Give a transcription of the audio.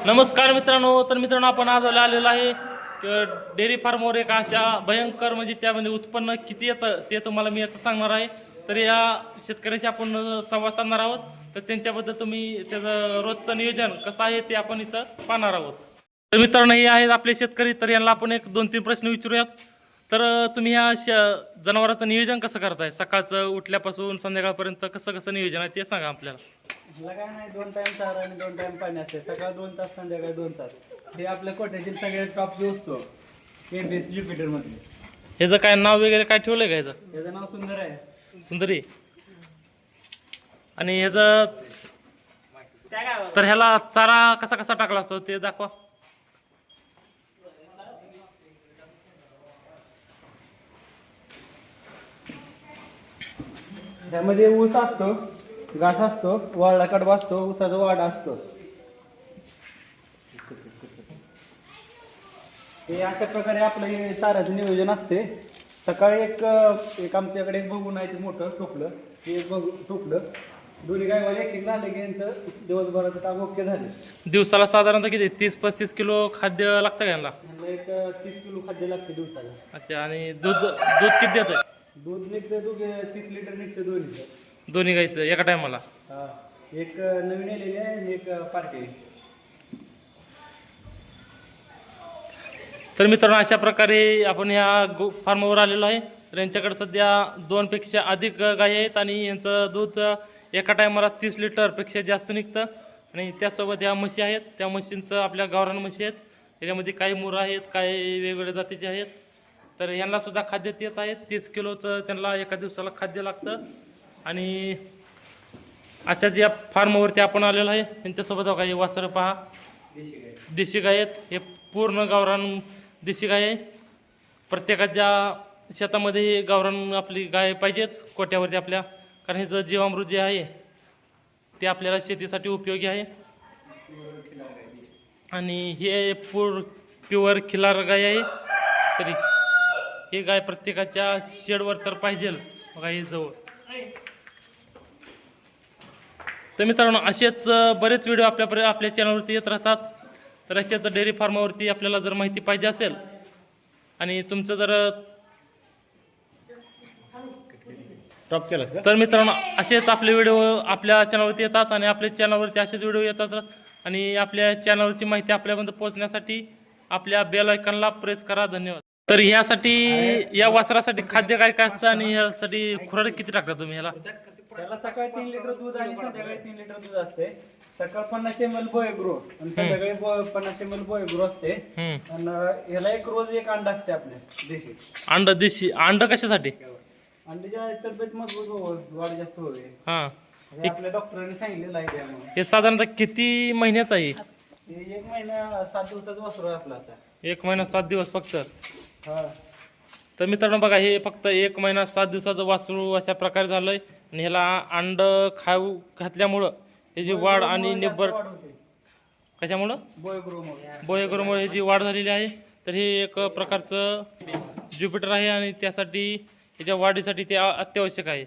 नमस्कार मित्रांनो. तर मित्रांनो, आपण आज आलेलो आहे डेअरी फार्मवर. एक अशा भयंकर म्हणजे त्यामध्ये उत्पन्न किती येतं ते तुम्हाला मी आता सांगणार आहे. तर या शेतकऱ्याशी आपण संवाद साधणार आहोत. तर त्यांच्याबद्दल तुम्ही त्याचं रोजचं नियोजन कसं आहे ते आपण इथं पाहणार आहोत. तर मित्रांनो, हे आहेत आपले शेतकरी. तर यांना आपण एक 2-3 प्रश्न विचारूयात. तर तुम्ही ह्या जनावरांचं नियोजन कसं करताय? सकाळचं उठल्यापासून संध्याकाळपर्यंत कसं कसं नियोजन आहे ते सांगा आपल्याला. ह्याला काय नाही, 2 टाइम चारा आणि 2 टाइम पाणी असते. सकाळ 2 तास, संध्याकाळी 2 तास. हे आपल्या कोट्यातील सगळे टॉप जो असतो केबीएस ज्युपिटर मध्ये. ह्याचं काय नाव वगैरे काय ठेवलंय का ह्याचं? त्याचं नाव सुंदर आहे. सुंदरी. आणि ह्याचं तर ह्याला चारा कसा कसा टाकला असतो ते दाखवा. त्यामध्ये ऊस असतो, घास असतो, वाळला कडबा असतो, ऊसाचा वाडा असतो. हे अशा प्रकारे आपलं हे चाऱ्याचं नियोजन असते. सकाळी एक आमच्याकडे एक बघून आहे ते मोठं टोकलं, ते एक बघू टोकलं. दोन्ही गायवाले एक झाले की यांचं दिवसभराचं काम ओके झाले. दिवसाला साधारणतः किती 30-35 किलो खाद्य लागतं का यांना? यांना एक 30 किलो खाद्य लागते दिवसाला. अच्छा. आणि दूध दूध किती देतं? दूध निघतं 30 लिटर निघतं दोन्ही. दोन्ही गाईचं एका टायमाला? हा, एक नवीन आलेली आहे आणि एक पार्टी. तर मित्रांनो, अशा प्रकारे आपण ह्या फार्मवर आलेलो आहे. तर यांच्याकडे सध्या 2 पेक्षा अधिक गायी आहेत आणि यांचं दूध एका टायमाला 30 लिटरपेक्षा जास्त निघतं. आणि त्यासोबत ह्या म्हशी आहेत, त्या म्हशींचं आपल्या गावरान म्हशी आहेत. त्याच्यामध्ये काही मुरं आहेत, काही वेगवेगळ्या जातीचे आहेत. तर यांना सुद्धा खाद्य तेच आहेत. 30 किलोचं त्यांना एका दिवसाला खाद्य लागतं. आणि अशा ज्या फार्मवरती आपण आलेलो आहे त्यांच्यासोबत काही वासरं पहा, देशी गाय आहेत. हे पूर्ण गावरान देशी गाय आहे. प्रत्येकाच्या शेतामध्ये गावरान आपली गाय पाहिजेच कोट्यावरती आपल्या, कारण ह्याचं जीवामृत जे आहे ते आपल्याला शेतीसाठी उपयोगी आहे. आणि हे प्युअर खिलार गाय आहे. तरी ही गाय प्रत्येकाच्या शेडवर तर पाहिजेच बघा ही जवळ. तर मित्रांनो, असेच बरेच व्हिडिओ आपल्या चॅनलवरती येत राहतात. तर असेच डेअरी फार्मावरती आपल्याला जर माहिती पाहिजे असेल आणि तुमचं जर टॉप केलं का? तर मित्रांनो, असेच आपले व्हिडिओ आपल्या चॅनलवरती येतात आणि आपल्या चॅनलवरती असेच व्हिडिओ येतात. आणि आपल्या चॅनलवरची माहिती आपल्यापर्यंत पोहोचण्यासाठी आपल्या बेल आयकॉनला प्रेस करा. धन्यवाद. तर ह्यासाठी या वासरासाठी खाद्य काय काय असतं आणि ह्यासाठी खुराड किती टाकता तुम्ही ह्याला? त्याला सकाळी 3 लिटर दूध आणि संध्याकाळी 3 लिटर दूध असते. सकाळ 50 ml बोयग्रो आणि संध्याकाळी 50 ml बोयग्रो असते. आणि ह्याला एक रोज एक अंडा असते आपल्या देशी. अंड देशी अंड कशासाठी? अंड्याच्या तब्येत मजबूत वाढ जास्त होईल. हा, आपल्या डॉक्टरांनी सांगितलेलं आहे. त्यामुळे हे साधारणतः किती महिन्याचं आहे? हे 1 महिना 7 दिवसाचा वासरू आहे आपला आता. 1 महिना 7 दिवस फक्त. हा, तर मित्रांनो बघा, हे फक्त 1 महिना 7 दिवसाचं वासरू अशा प्रकारे झालंय. आणि ह्याला अंड खाऊ घातल्यामुळं ह्याची वाढ आणि निब्बर कशामुळं? बोयग्रोमुळे ह्याची वाढ झालेली आहे. तर हे एक प्रकारचं ज्युपिटर आहे आणि त्यासाठी त्याच्या वाढीसाठी ते अत्यावश्यक आहे.